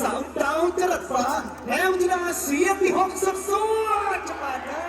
สาวดาวจรัสฟ้าแนวจินาเสียงที่หกสุดสวดจังหวัดนะ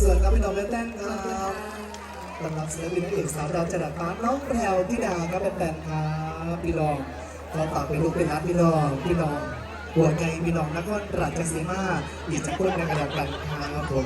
ส่วนครับพี่น้องและแต้นครับสำหรับศิลปินนักเอกสาวดาวจรัสฟ้าน้องแพรวธิดาครับเป็นแฟนครับพี่น้องขอฝากเป็นลูกเป็นหลานพี่น้องหัวใจพี่น้องนักวาดราชสีมาอีกสักคนในกระดับกันครับผม